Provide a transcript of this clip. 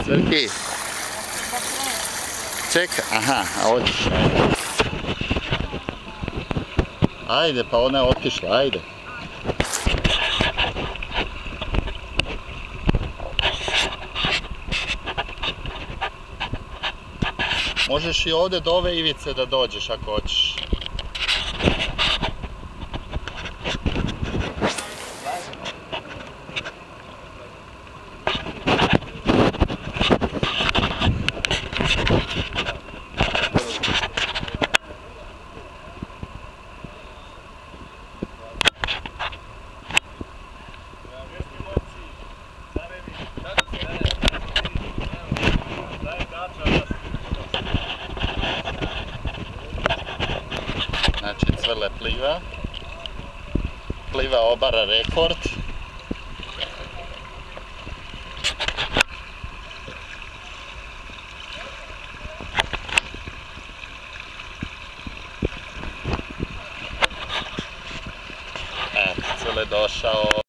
Crki. Čeka, aha, a otišla. Ajde, pa ona je otišla, ajde. Možeš i ovdje do ove ivice da dođeš ako hoćeš. Znači Cvrle pliva obara rekord. Cvrle došao.